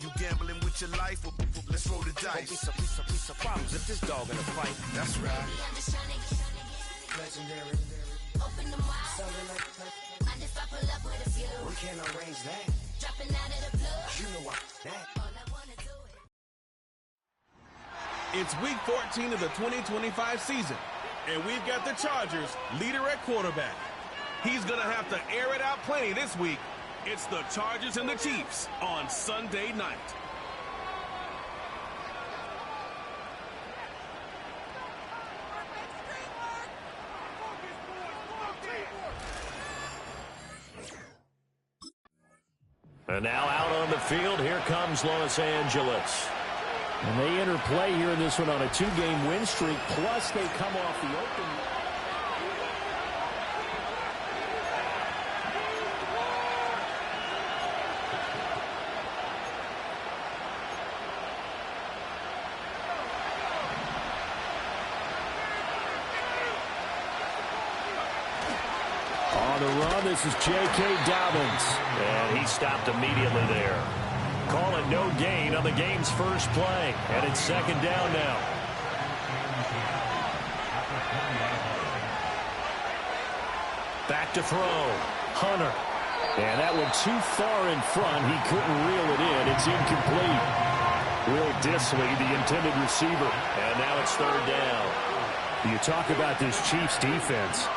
You gambling with your life? Well, let's roll the dice. We some problems if this dog in a fight. That's right. Legendary. Open the mouth. Mind if I pull up with a few? We can't arrange that. Dropping out of the blue. You know that. All I wanna do is. It's week 14 of the 2025 season, and we've got the Chargers leader at quarterback. He's going to have to air it out plenty this week. It's the Chargers and the Chiefs on Sunday night. And now out on the field, here comes Los Angeles. And they enter play here in this one on a 2-game win streak, plus they come off the open. On the run, this is J.K. Dobbins. And he stopped immediately there. Call it no gain on the game's first play. And it's second down now. Back to throw. Hunter. And that one too far in front. He couldn't reel it in. It's incomplete. Will Dissly, the intended receiver. And now it's third down. You talk about this Chiefs defense.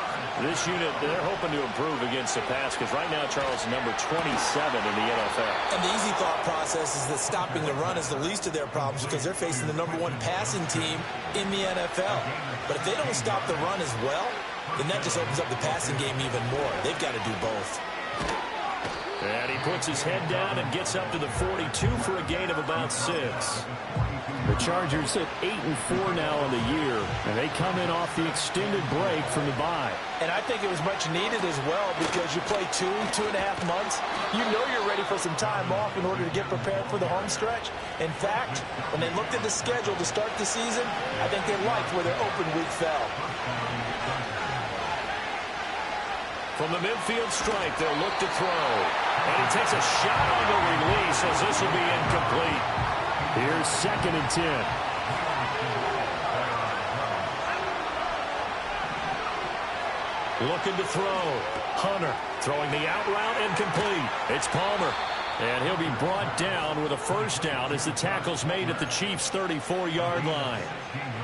This unit, they're hoping to improve against the pass because right now, Charles, number 27 in the NFL. And the easy thought process is that stopping the run is the least of their problems because they're facing the number 1 passing team in the NFL. But if they don't stop the run as well, then that just opens up the passing game even more. They've got to do both. And he puts his head down and gets up to the 42 for a gain of about 6. The Chargers at 8-4 now on the year, and they come in off the extended break from the bye. And I think it was much needed as well because you play 2.5 months. You know you're ready for some time off in order to get prepared for the home stretch. In fact, when they looked at the schedule to start the season, I think they liked where their open week fell. From the midfield strike, they'll look to throw. And he takes a shot on the release as this will be incomplete. Here's 2nd and 10. Looking to throw. Hunter throwing the out route incomplete. It's Palmer. And he'll be brought down with a first down as the tackle's made at the Chiefs' 34-yard line.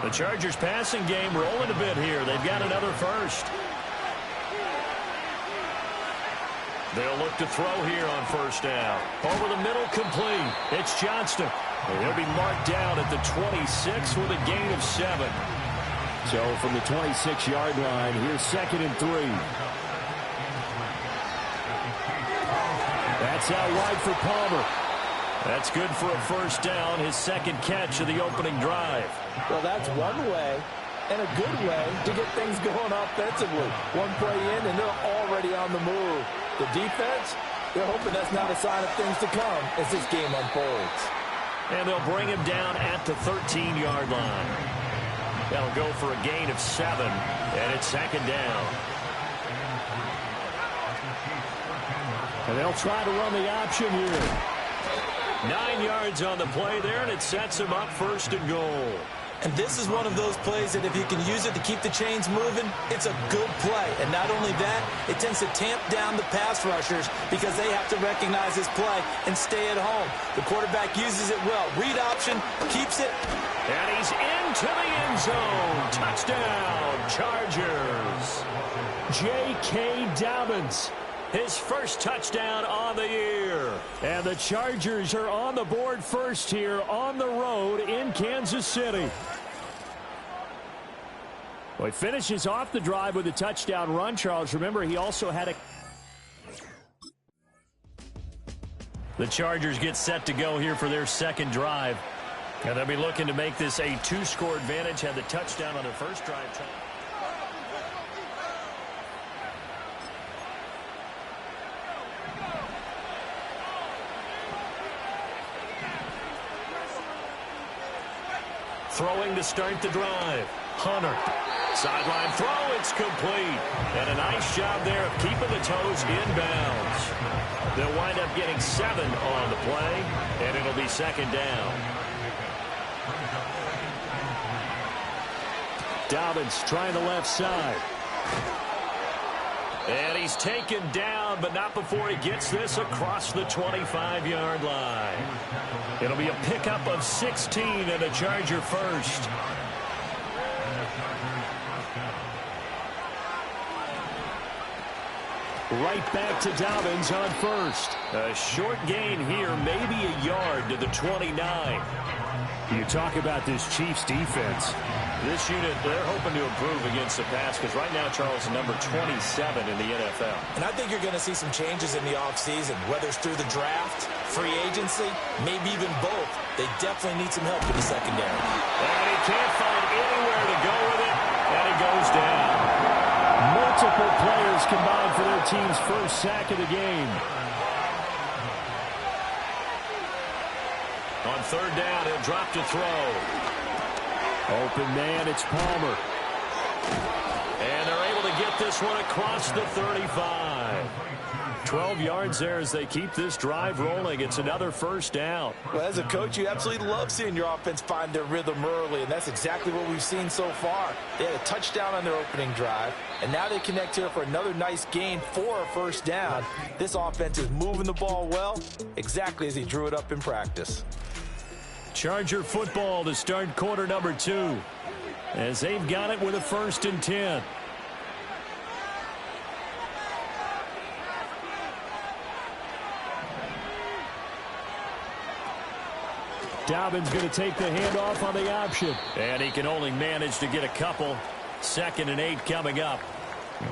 The Chargers passing game rolling a bit here. They've got another first. They'll look to throw here on first down. Over the middle, complete. It's Johnston. And he'll be marked down at the 26 with a gain of 7. So from the 26-yard line, here's 2nd and 3. That's out wide for Palmer. That's good for a first down, his second catch of the opening drive. Well, that's one way and a good way to get things going offensively. One play in, and they're already on the move. The defense, they're hoping that's not a sign of things to come as this game unfolds. And they'll bring him down at the 13-yard line. That'll go for a gain of 7, and it's second down. And they'll try to run the option here. 9 yards on the play there, and it sets him up first and goal. And this is one of those plays that if you can use it to keep the chains moving, it's a good play. And not only that, it tends to tamp down the pass rushers because they have to recognize this play and stay at home. The quarterback uses it well. Read option, keeps it. And he's into the end zone. Touchdown, Chargers. J.K. Dobbins. His first touchdown on the year. And the Chargers are on the board first here on the road in Kansas City. Well, he finishes off the drive with a touchdown run, Charles. Remember, he also had a... The Chargers get set to go here for their second drive. And they'll be looking to make this a 2-score advantage. Had the touchdown on their first drive. Throwing to start the drive. Hunter. Sideline throw. It's complete. And a nice job there of keeping the toes inbounds. They'll wind up getting 7 on the play. And it'll second down. Dobbins trying the left side. And he's taken down, but not before he gets this across the 25-yard line. It'll be a pickup of 16 and a Charger first. Right back to Dobbins on first. A short gain here, maybe a yard to the 29. You talk about this Chiefs defense. This unit, they're hoping to improve against the pass because right now, Charles, is number 27 in the NFL. And I think you're going to see some changes in the offseason, whether it's through the draft, free agency, maybe even both. They definitely need some help in the secondary. And he can't find anywhere to go with it, and he goes down. Multiple players combined for their team's first sack of the game. On third down, he'll drop to throw. Open man, it's Palmer. And they're able to get this one across the 35. 12 yards there as they keep this drive rolling. It's another first down. Well, as a coach, you absolutely love seeing your offense find their rhythm early, and that's exactly what we've seen so far. They had a touchdown on their opening drive, and now they connect here for another nice gain for a first down. This offense is moving the ball well, exactly as he drew it up in practice. Charger football to start quarter number 2, as they've got it with a 1st and 10. Dobbins going to take the handoff on the option. And he can only manage to get a couple. 2nd and 8 coming up.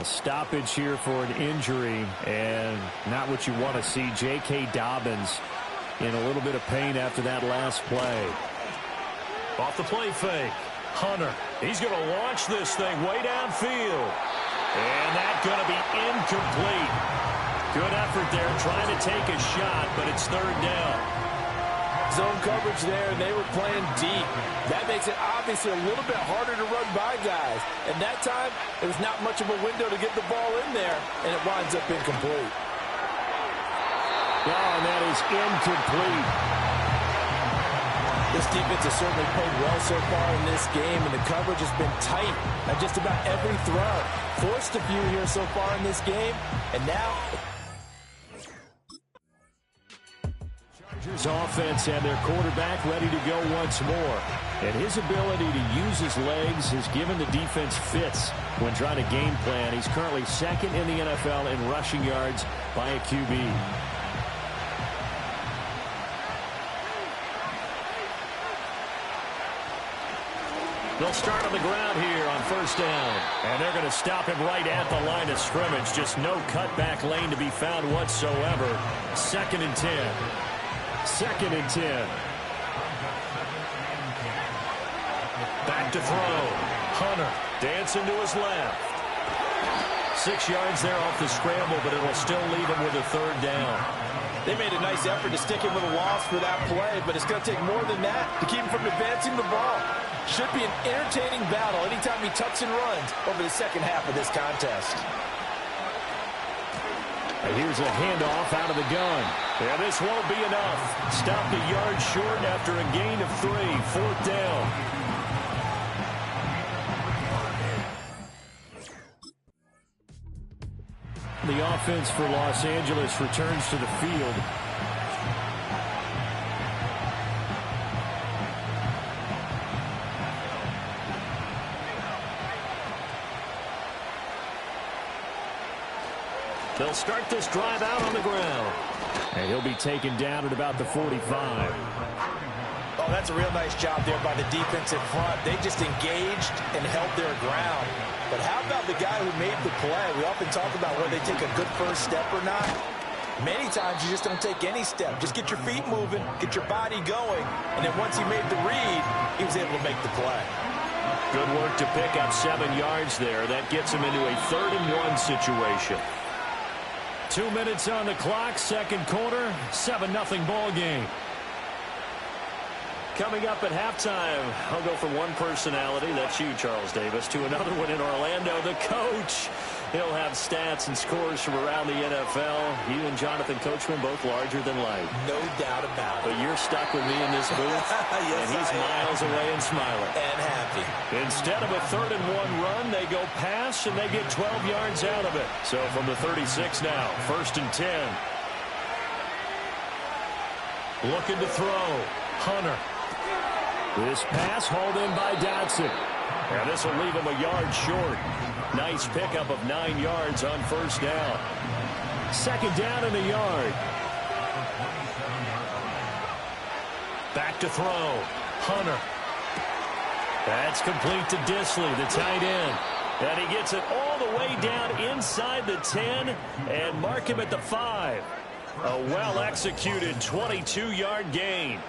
A stoppage here for an injury, and not what you want to see. J.K. Dobbins in a little bit of pain after that last play. Off the play fake. Hunter. He's going to launch this thing way downfield. And that's going to be incomplete. Good effort there trying to take a shot, but it's 3rd down. Zone coverage there, and they were playing deep. That makes it obviously a little bit harder to run by guys. And that time, there was not much of a window to get the ball in there, and it winds up incomplete. Oh, and that is incomplete. This defense has certainly played well so far in this game, and the coverage has been tight on just about every throw. Forced a few here so far in this game, and now Chargers offense and their quarterback ready to go once more. And his ability to use his legs has given the defense fits when trying to game plan. He's currently 2nd in the NFL in rushing yards by a QB. They'll start on the ground here on 1st down. And they're going to stop him right at the line of scrimmage. Just no cutback lane to be found whatsoever. 2nd and 10. 2nd and 10. Back to throw. Hunter dancing to his left. 6 yards there off the scramble, but it will still leave him with a 3rd down. they made a nice effort to stick him with a loss for that play, but it's going to take more than that to keep him from advancing the ball. Should be an entertaining battle anytime he tucks and runs over the second half of this contest. And here's a handoff out of the gun. Yeah, this won't be enough. Stopped a yard short after a gain of 3. 4th down. The offense for Los Angeles returns to the field. They'll start this drive out on the ground. And he'll be taken down at about the 45. Oh, that's a real nice job there by the defensive front. They just engaged and held their ground. But how about the guy who made the play? We often talk about whether they take a good first step or not. Many times you just don't take any step. Just get your feet moving, get your body going, and then once he made the read, he was able to make the play. Good work to pick up 7 yards there. That gets him into a 3rd and 1 situation. 2 minutes on the clock, second quarter, 7-0 ball game. Coming up at halftime, I'll go from one personality, that's you, Charles Davis, to another one in Orlando, the coach. He'll have stats and scores from around the NFL. You and Jonathan Coachman both larger than life. No doubt about it. But your stuck with me in this booth. Yes, and he's miles away and smiling. And happy. Instead of a 3rd-and-1 run, they go pass, and they get 12 yards out of it. So from the 36 now, 1st and 10. Looking to throw. Hunter. This pass hauled in by Dotson. And this will leave him a yard short. Nice pickup of 9 yards on 1st down. 2nd down and a yard. Back to throw. Hunter. That's complete to Disley, the tight end. And he gets it all the way down inside the 10 and mark him at the 5. A well-executed 22-yard gain.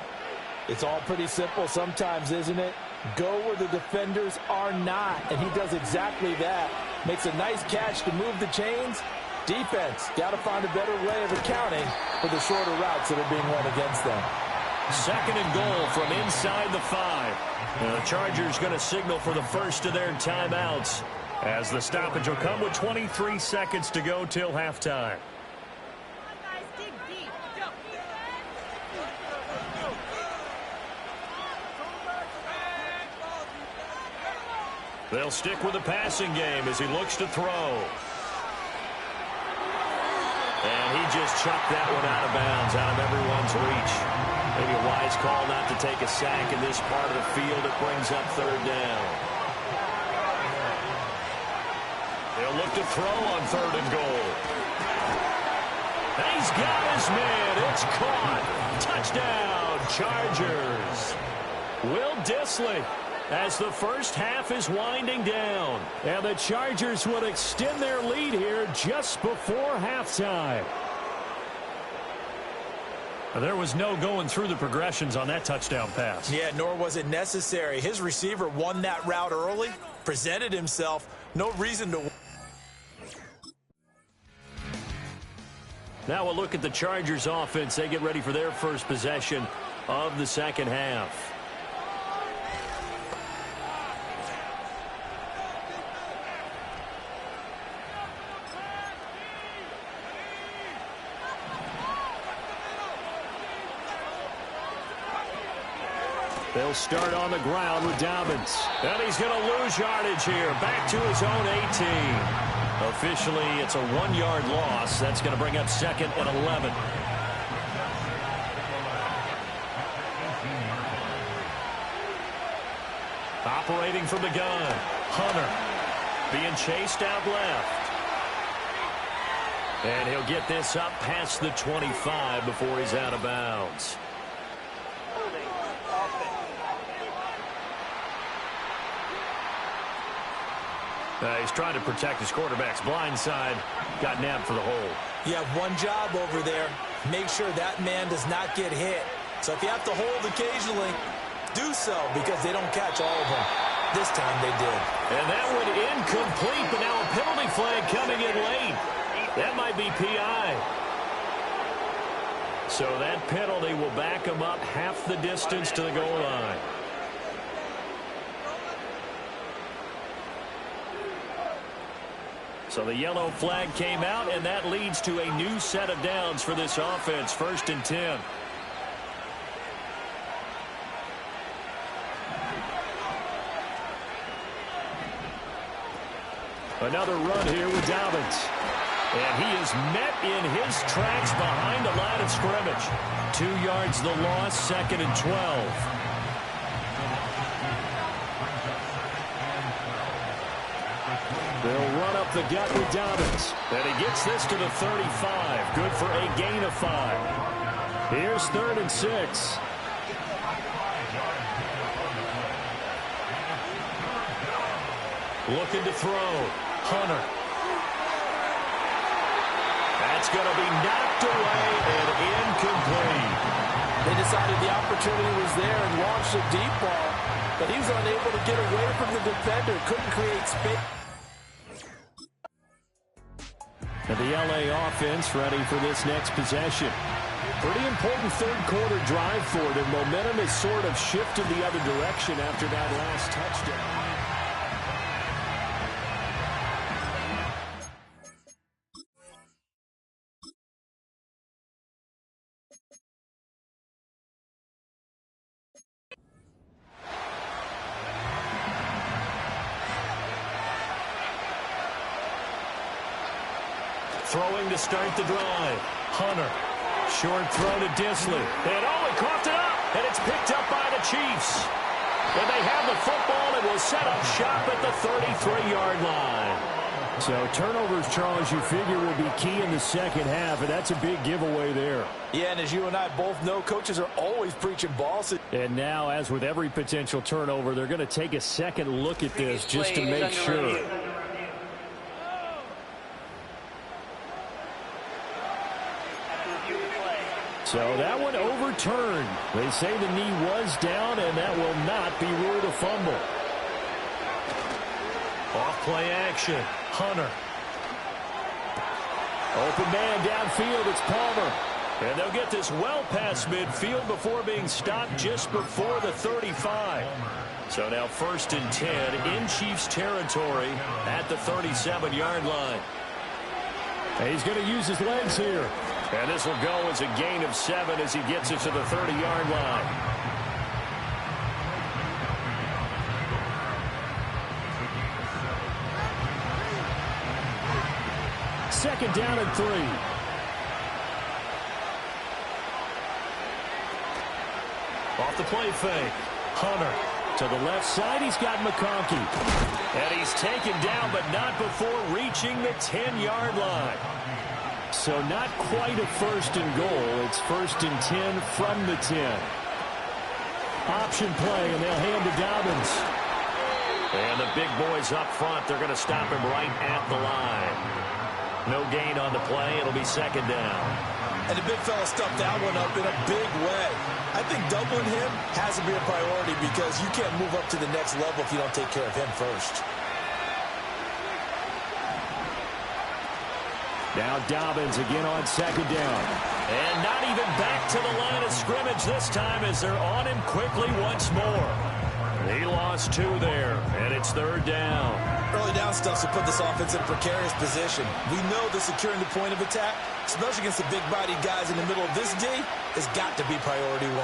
It's all pretty simple sometimes, isn't it? Go where the defenders are not, and he does exactly that. Makes a nice catch to move the chains. Defense, got to find a better way of accounting for the shorter routes that are being run against them. 2nd and goal from inside the 5. And the Chargers going to signal for the first of their timeouts as the stoppage will come with 23 seconds to go till halftime. They'll stick with the passing game as he looks to throw. And he just chucked that one out of bounds, out of everyone's reach. Maybe a wise call not to take a sack in this part of the field. It brings up 3rd down. They'll look to throw on 3rd and goal. And he's got his man. It's caught. Touchdown, Chargers. Will Disley, as the first half is winding down. And the Chargers would extend their lead here just before halftime. There was no going through the progressions on that touchdown pass. Yeah, nor was it necessary. His receiver won that route early, presented himself. No reason to. Now a look at the Chargers offense. They get ready for their first possession of the 2nd half. They'll start on the ground with Dobbins. And he's going to lose yardage here. Back to his own 18. Officially, it's a 1-yard loss. That's going to bring up 2nd and 11. Operating from the gun. Hunter being chased out left. And he'll get this up past the 25 before he's out of bounds. He's trying to protect his quarterback's blind side. Got nabbed for the hold. You have one job over there. Make sure that man does not get hit. So if you have to hold occasionally, do so because they don't catch all of them. This time they did. And that one incomplete, but now a penalty flag coming in late. That might be PI. So that penalty will back him up half the distance to the goal line. So the yellow flag came out, and that leads to a new set of downs for this offense. 1st and 10. Another run here with Dobbins. And he is met in his tracks behind the line of scrimmage. 2 yards the loss, 2nd and 12. They'll run up the gut with Dobbins. And he gets this to the 35. Good for a gain of 5. Here's 3rd and 6. Looking to throw. Hunter. That's going to be knocked away and incomplete. They decided the opportunity was there and launched a deep ball, but he was unable to get away from the defender. Couldn't create space. And the LA offense ready for this next possession. Pretty important 3rd quarter drive for them. Momentum has sort of shifted the other direction after that last touchdown. throwing to start the drive. Hunter. Short throw to Disley. And he coughed it up. And it's picked up by the Chiefs. And they have the football and will set up shop at the 33-yard line. So turnovers, Charles, you figure will be key in the second half, and that's a big giveaway there. Yeah, and as you and I both know, coaches are always preaching balls. And now, as with every potential turnover, they're going to take a second look at this just to make sure. So that one overturned. They say the knee was down, and that will not be ruled a fumble. Off-play action. Hunter. Open man downfield. It's Palmer. And they'll get this well past midfield before being stopped just before the 35. So now 1st and 10 in Chiefs territory at the 37-yard line. And he's going to use his legs here. And this will go as a gain of 7 as he gets it to the 30-yard line. Second down and 3. Off the play fake. Hunter. To the left side, he's got McConkey. And he's taken down, but not before reaching the 10-yard line. So not quite a 1st and goal. It's 1st and 10 from the 10. Option play, and they'll hand to Dobbins. And the big boys up front, they're going to stop him right at the line. No gain on the play. It'll be 2nd down. And the big fella stuffed that one up in a big way. I think doubling him has to be a priority because you can't move up to the next level if you don't take care of him first. Now Dobbins again on 2nd down. And not even back to the line of scrimmage this time as they're on him quickly once more. He lost 2 there, and it's 3rd down. Early down stuff to put this offense in a precarious position. We know that securing the point of attack, especially against the big-bodied guys in the middle of this D, has got to be priority 1.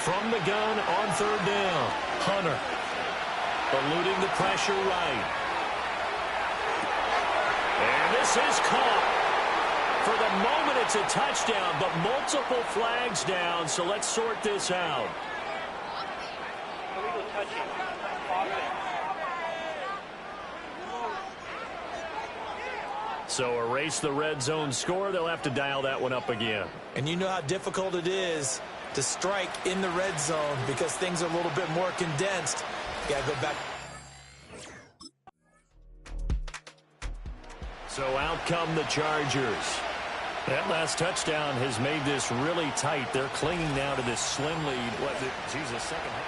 From the gun on 3rd down, Hunter. Eluding the pressure right. And this is caught. For the moment, it's a touchdown, but multiple flags down, so let's sort this out. So erase the red zone score. They'll have to dial that one up again. And you know how difficult it is to strike in the red zone because things are a little bit more condensed. You got to go back. So out come the Chargers. That last touchdown has made this really tight. They're clinging now to this slim lead. Jesus, second half.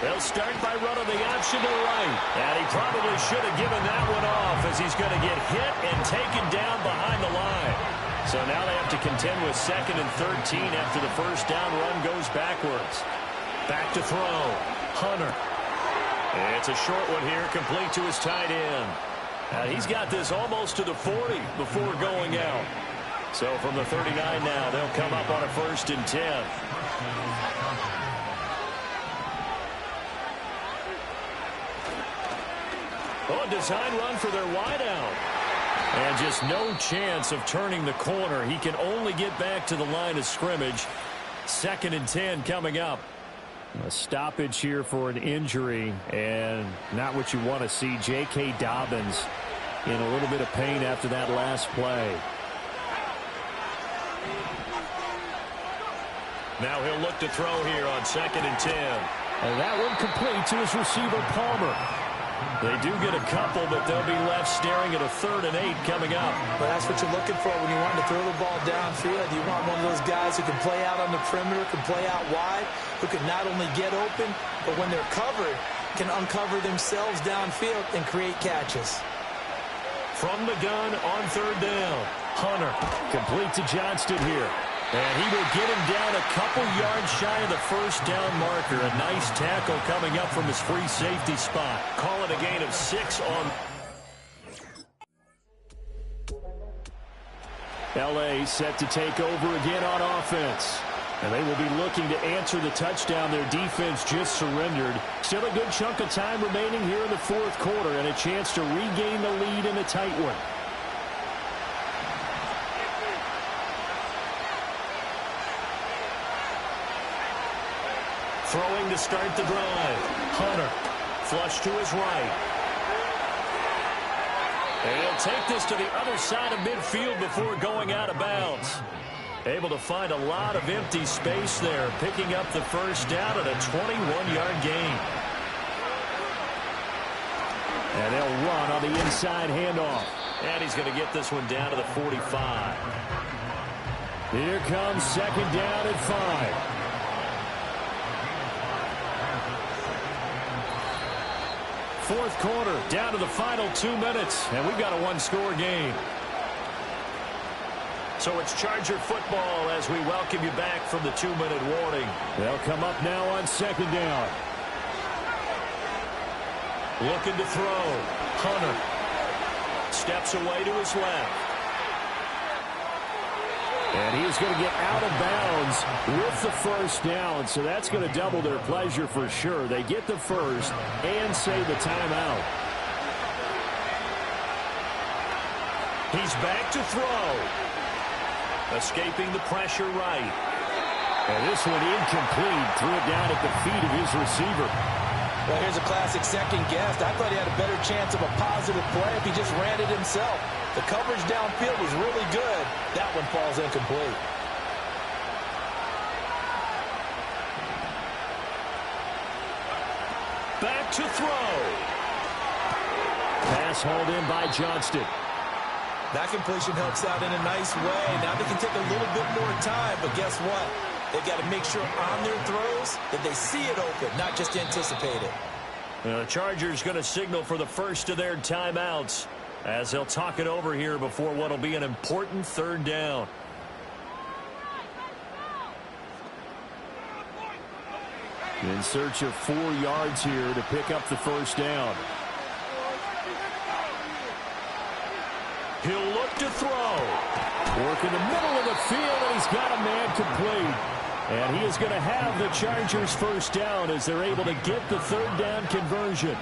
They'll start by running the option to the right. And he probably should have given that one off as he's going to get hit and taken down behind the line. So now they have to contend with 2nd and 13 after the first down run goes backwards. Back to throw. Hunter. It's a short one here, complete to his tight end. He's got this almost to the 40 before going out. So from the 39 now, they'll come up on a 1st and 10. Oh, a design run for their wideout. And just no chance of turning the corner. He can only get back to the line of scrimmage. 2nd and 10 coming up. A stoppage here for an injury, and not what you want to see. J.K. Dobbins in a little bit of pain after that last play. Now he'll look to throw here on 2nd and 10. And that one complete to his receiver, Palmer. They do get a couple, but they'll be left staring at a 3rd and 8 coming up. But that's what you're looking for when you want to throw the ball downfield. You want one of those guys who can play out on the perimeter, can play out wide, who can not only get open, but when they're covered, can uncover themselves downfield and create catches. From the gun on 3rd down, Hunter. Complete to Johnston here. And he will get him down a couple yards shy of the first down marker. A nice tackle coming up from his free safety spot. Call it a gain of 6 on. L.A. set to take over again on offense. And they will be looking to answer the touchdown their defense just surrendered. Still a good chunk of time remaining here in the fourth quarter and a chance to regain the lead in a tight one. Throwing to start the drive. Hunter. Flush to his right. And he'll take this to the other side of midfield before going out of bounds. Able to find a lot of empty space there, picking up the first down at a 21-yard gain. And they'll run on the inside handoff. And he's going to get this one down to the 45. Here comes second down at 5. Fourth quarter, down to the final 2 minutes, and we've got a one-score game. So it's Charger football as we welcome you back from the 2-minute warning. They'll come up now on second down. Looking to throw. Hunter steps away to his left. And he's going to get out of bounds with the first down, so that's going to double their pleasure for sure. They get the first and save the timeout. He's back to throw. Escaping the pressure right. And this one incomplete. Threw it down at the feet of his receiver. Well, here's a classic second guess. I thought he had a better chance of a positive play if he just ran it himself. The coverage downfield was really good. That one falls incomplete. Back to throw. Pass hauled in by Johnston. That completion helps out in a nice way. Now they can take a little bit more time, but guess what? They've got to make sure on their throws that they see it open, not just anticipate it. The Chargers going to signal for the first of their timeouts as they'll talk it over here before what will be an important third down. In search of 4 yards here to pick up the first down. He'll look to throw. Work in the middle of the field, and he's got a man complete. And he is going to have the Chargers first down as they're able to get the third down conversion.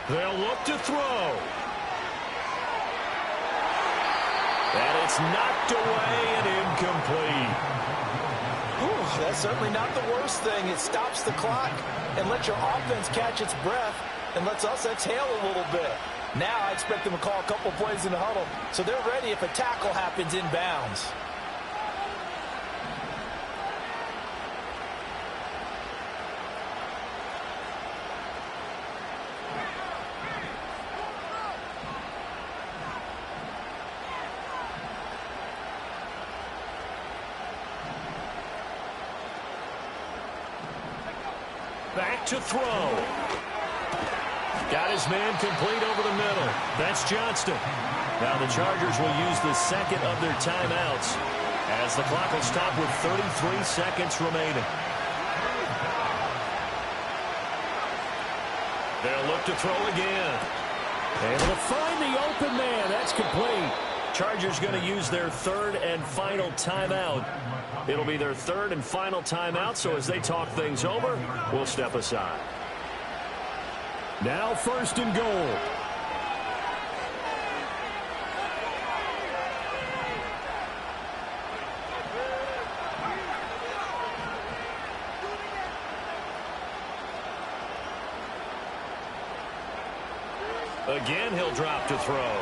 They'll look to throw. And it's knocked away and incomplete. Ooh, that's certainly not the worst thing. It stops the clock and lets your offense catch its breath and lets us exhale a little bit. Now I expect them to call a couple plays in the huddle so they're ready if a tackle happens inbounds. Back to throw. Got his man complete over the middle. That's Johnston. Now the Chargers will use the second of their timeouts as the clock will stop with 33 seconds remaining. They'll look to throw again. Able to find the open man. That's complete. Chargers going to use their third and final timeout. It'll be their third and final timeout, so as they talk things over, we'll step aside. Now first and goal. Again, he'll drop to throw.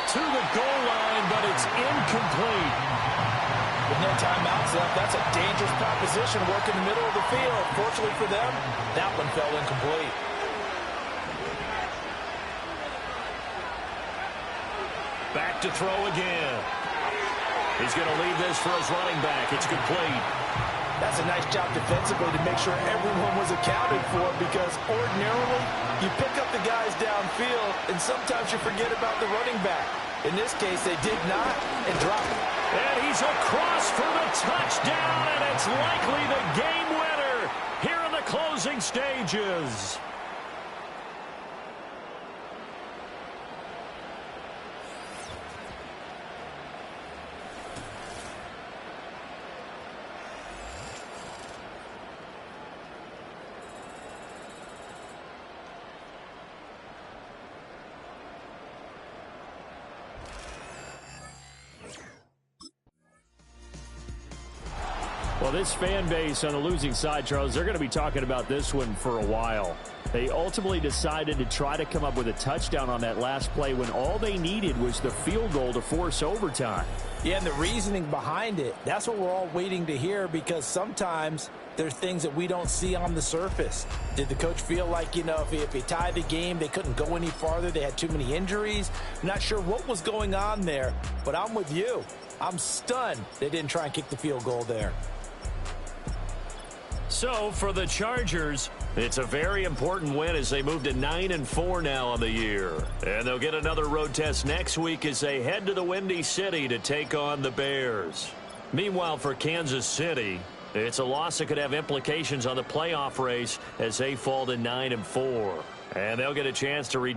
To the goal line, but it's incomplete. With no timeouts left, that's a dangerous proposition. Work in the middle of the field. Fortunately for them, that one fell incomplete. Back to throw again. He's going to leave this for his running back. It's complete. That's a nice job defensively to make sure everyone was accounted for, because ordinarily you pick up the guys downfield and sometimes you forget about the running back. In this case, they did not and dropped it. And he's across for the touchdown, and it's likely the game winner here in the closing stages. Well, this fan base on the losing side, Charles, they're going to be talking about this one for a while. They ultimately decided to try to come up with a touchdown on that last play when all they needed was the field goal to force overtime. Yeah, and the reasoning behind it, that's what we're all waiting to hear, because sometimes there's things that we don't see on the surface. Did the coach feel like, if he tied the game, they couldn't go any farther, they had too many injuries? I'm not sure what was going on there, but I'm with you. I'm stunned they didn't try and kick the field goal there. So for the Chargers, it's a very important win as they move to 9-4 now on the year. And they'll get another road test next week as they head to the Windy City to take on the Bears. Meanwhile, for Kansas City, it's a loss that could have implications on the playoff race as they fall to 9-4. And they'll get a chance to